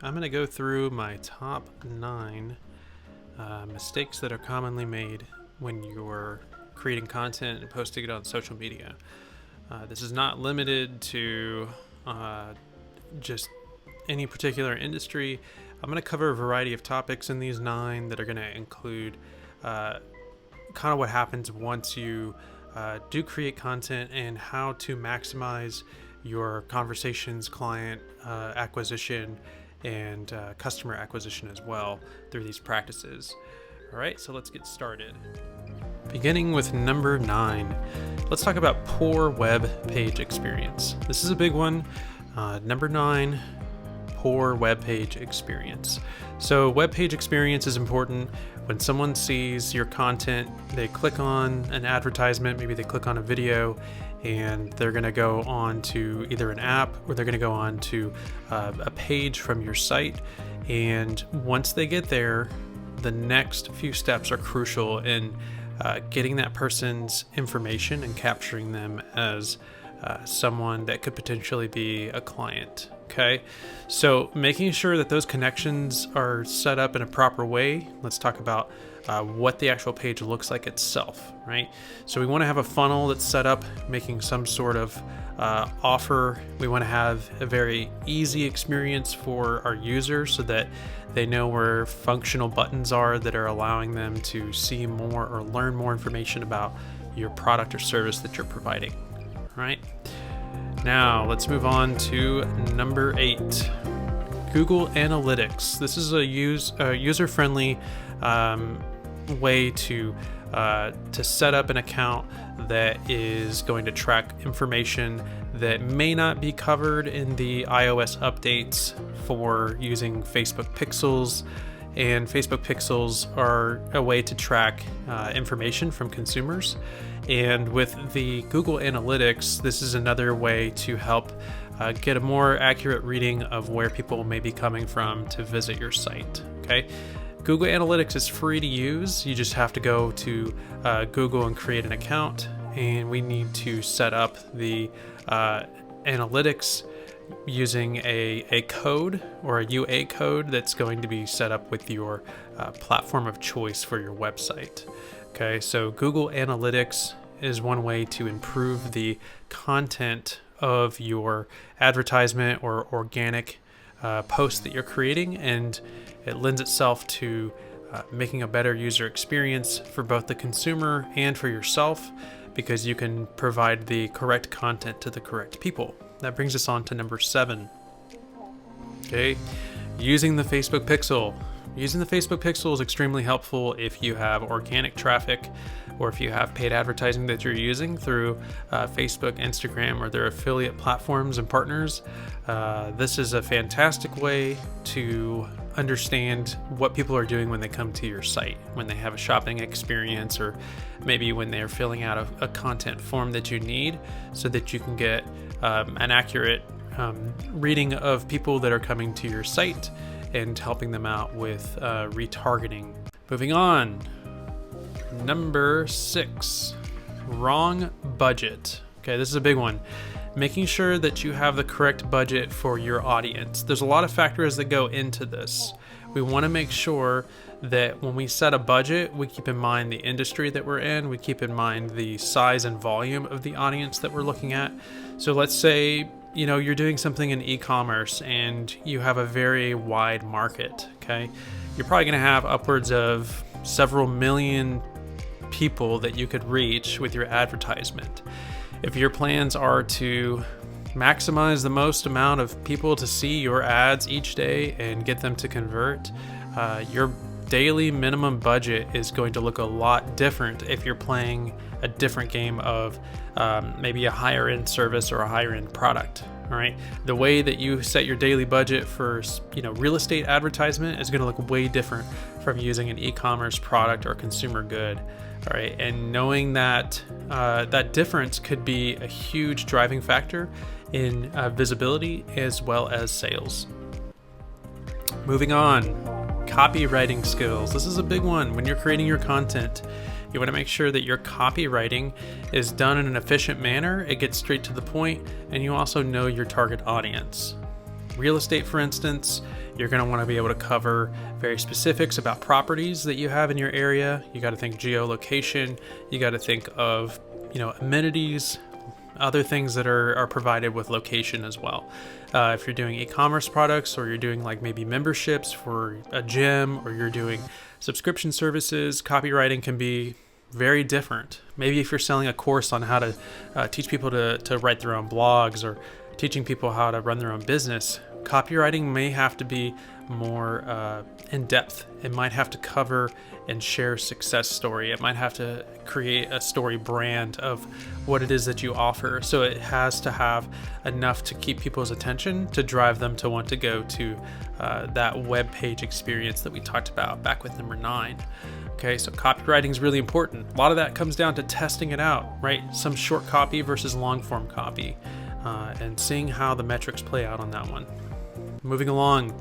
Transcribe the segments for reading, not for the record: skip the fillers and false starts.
I'm going to go through my top 9 mistakes that are commonly made when you're creating content and posting it on social media. This is not limited to just any particular industry. I'm going to cover a variety of topics in these 9 that are going to include kind of what happens once you do create content and how to maximize your conversations, client acquisition, and customer acquisition as well through these practices. All right, so let's get started. Beginning with number 9, let's talk about poor web page experience. This is a big one. Number 9, poor web page experience. So web page experience is important. When someone sees your content, they click on an advertisement, maybe they click on a video, and they're going to go on to either an app or they're going to go on to a page from your site. And once they get there, the next few steps are crucial in getting that person's information and capturing them as someone that could potentially be a client. Okay, so making sure that those connections are set up in a proper way. Let's talk about what the actual page looks like itself, right? So we want to have a funnel that's set up, making some sort of offer. We want to have a very easy experience for our users so that they know where functional buttons are that are allowing them to see more or learn more information about your product or service that you're providing, right? Now let's move on to number 8, Google Analytics. This is a user-friendly way to set up an account that is going to track information that may not be covered in the iOS updates for using Facebook Pixels. And Facebook Pixels are a way to track information from consumers. And with the Google Analytics, this is another way to help get a more accurate reading of where people may be coming from to visit your site. Okay, Google Analytics is free to use. You just have to go to Google and create an account, and we need to set up the analytics using a code or a UA code that's going to be set up with your platform of choice for your website. Okay, so Google Analytics is one way to improve the content of your advertisement or organic post that you're creating, and it lends itself to making a better user experience for both the consumer and for yourself, because you can provide the correct content to the correct people. That brings us on to number 7. Okay, using the Facebook Pixel. Using the Facebook Pixel is extremely helpful if you have organic traffic or if you have paid advertising that you're using through Facebook, Instagram, or their affiliate platforms and partners. This is a fantastic way to understand what people are doing when they come to your site, when they have a shopping experience, or maybe when they're filling out a content form that you need, so that you can get an accurate reading of people that are coming to your site and helping them out with retargeting. Moving on, number 6, wrong budget. Okay, this is a big one. Making sure that you have the correct budget for your audience. There's a lot of factors that go into this. We want to make sure that when we set a budget, we keep in mind the industry that we're in, we keep in mind the size and volume of the audience that we're looking at. So let's say, you're doing something in e-commerce and you have a very wide market, okay? You're probably going to have upwards of several million people that you could reach with your advertisement. If your plans are to maximize the most amount of people to see your ads each day and get them to convert, your daily minimum budget is going to look a lot different if you're playing a different game of maybe a higher end service or a higher end product. All right, the way that you set your daily budget for real estate advertisement is going to look way different from using an e-commerce product or consumer good. All right, and knowing that that difference could be a huge driving factor in visibility as well as sales. Moving on, copywriting skills. This is a big one. When you're creating your content, you want to make sure that your copywriting is done in an efficient manner, it gets straight to the point, and you also know your target audience. real estate, for instance, you're going to want to be able to cover very specifics about properties that you have in your area. You got to think geolocation. You got to think of, amenities, other things that are provided with location as well. If you're doing e-commerce products, or you're doing like maybe memberships for a gym, or you're doing subscription services, copywriting can be very different. Maybe if you're selling a course on how to teach people to write their own blogs, or teaching people how to run their own business, copywriting may have to be more in depth. It might have to cover and share a success story. It might have to create a story brand of what it is that you offer. So it has to have enough to keep people's attention, to drive them to want to go to that web page experience that we talked about back with number 9. Okay, so copywriting is really important. A lot of that comes down to testing it out, right? Some short copy versus long form copy, and seeing how the metrics play out on that one. Moving along,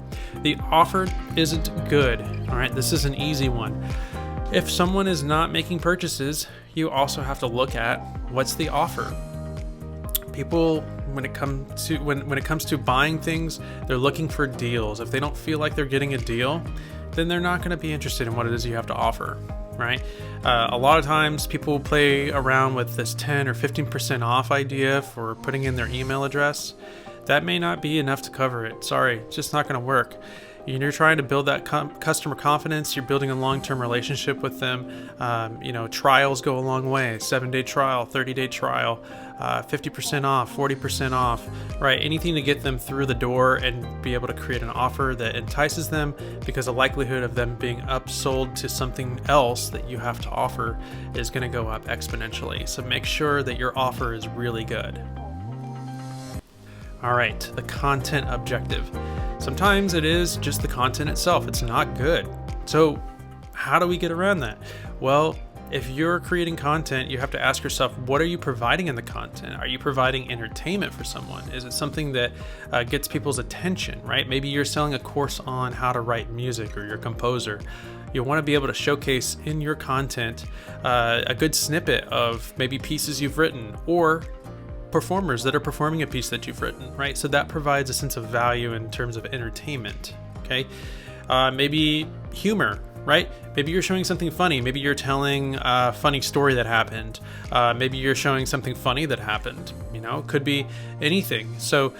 the offer isn't good. All right, this is an easy one. If someone is not making purchases, you also have to look at what's the offer. People, when it comes to buying things, they're looking for deals. If they don't feel like they're getting a deal, then they're not going to be interested in what it is you have to offer, right? A lot of times people play around with this 10 or 15% off idea for putting in their email address. That may not be enough to cover it. Sorry, it's just not going to work. You're trying to build that customer confidence. You're building a long-term relationship with them. Trials go a long way. 7-day trial, 30-day trial, 50% off, 40% off, right? Anything to get them through the door and be able to create an offer that entices them, because the likelihood of them being upsold to something else that you have to offer is going to go up exponentially. So make sure that your offer is really good. All right, the content objective. Sometimes it is just the content itself. It's not good. So how do we get around that? Well, if you're creating content, you have to ask yourself, what are you providing in the content? Are you providing entertainment for someone? Is it something that gets people's attention, right? Maybe you're selling a course on how to write music, or you're a composer. You'll want to be able to showcase in your content a good snippet of maybe pieces you've written, or performers that are performing a piece that you've written, right? So that provides a sense of value in terms of entertainment, okay? Maybe humor, right? Maybe you're showing something funny. Maybe you're telling a funny story that happened. Maybe you're showing something funny that happened. Could be anything. So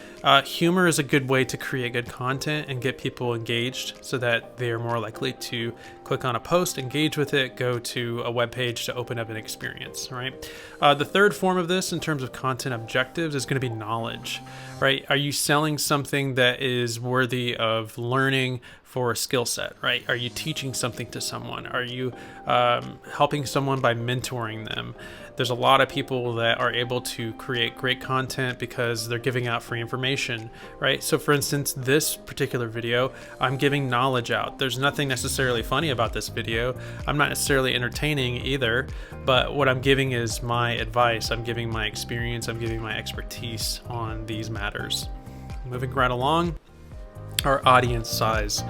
humor is a good way to create good content and get people engaged, so that they are more likely to click on a post, engage with it, go to a web page to open up an experience, right? The third form of this in terms of content objectives is going to be knowledge, right? Are you selling something that is worthy of learning for a skill set, right? Are you teaching something to someone? Are you helping someone by mentoring them? There's a lot of people that are able to create great content because they're giving out free information, right? So for instance, this particular video, I'm giving knowledge out. There's nothing necessarily funny about this video. I'm not necessarily entertaining either, but what I'm giving is my advice. I'm giving my experience. I'm giving my expertise on these matters. Moving right along, our audience size.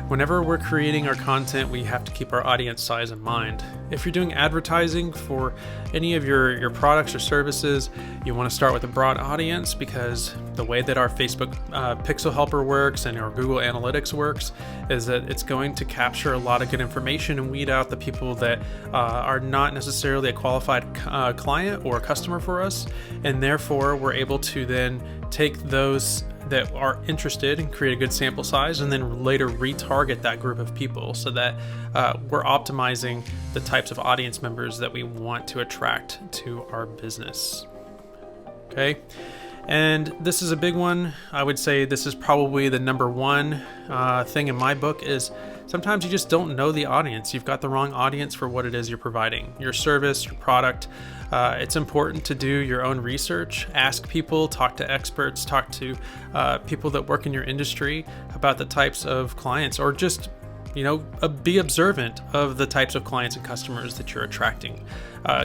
Whenever we're creating our content, we have to keep our audience size in mind. If you're doing advertising for any of your products or services, you want to start with a broad audience, because the way that our Facebook Pixel Helper works and our Google Analytics works is that it's going to capture a lot of good information and weed out the people that are not necessarily a qualified client or customer for us. And therefore, we're able to then take those that are interested and create a good sample size, and then later retarget that group of people, so that we're optimizing the types of audience members that we want to attract to our business. Okay, and this is a big one. I would say this is probably the number one thing in my book is sometimes you just don't know the audience. You've got the wrong audience for what it is you're providing, your service, your product. It's important to do your own research, ask people, talk to experts, talk to people that work in your industry about the types of clients, or just be observant of the types of clients and customers that you're attracting.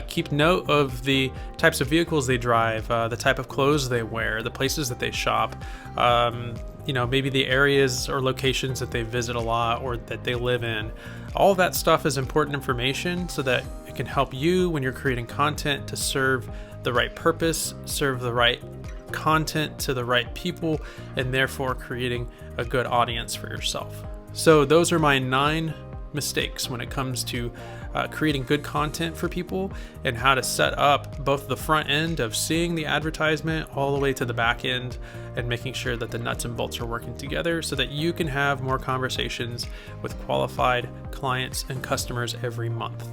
Keep note of the types of vehicles they drive, the type of clothes they wear, the places that they shop, maybe the areas or locations that they visit a lot or that they live in. All of that stuff is important information, so that it can help you when you're creating content to serve the right purpose, serve the right content to the right people, and therefore creating a good audience for yourself. So those are my 9 mistakes when it comes to creating good content for people, and how to set up both the front end of seeing the advertisement all the way to the back end and making sure that the nuts and bolts are working together so that you can have more conversations with qualified clients and customers every month.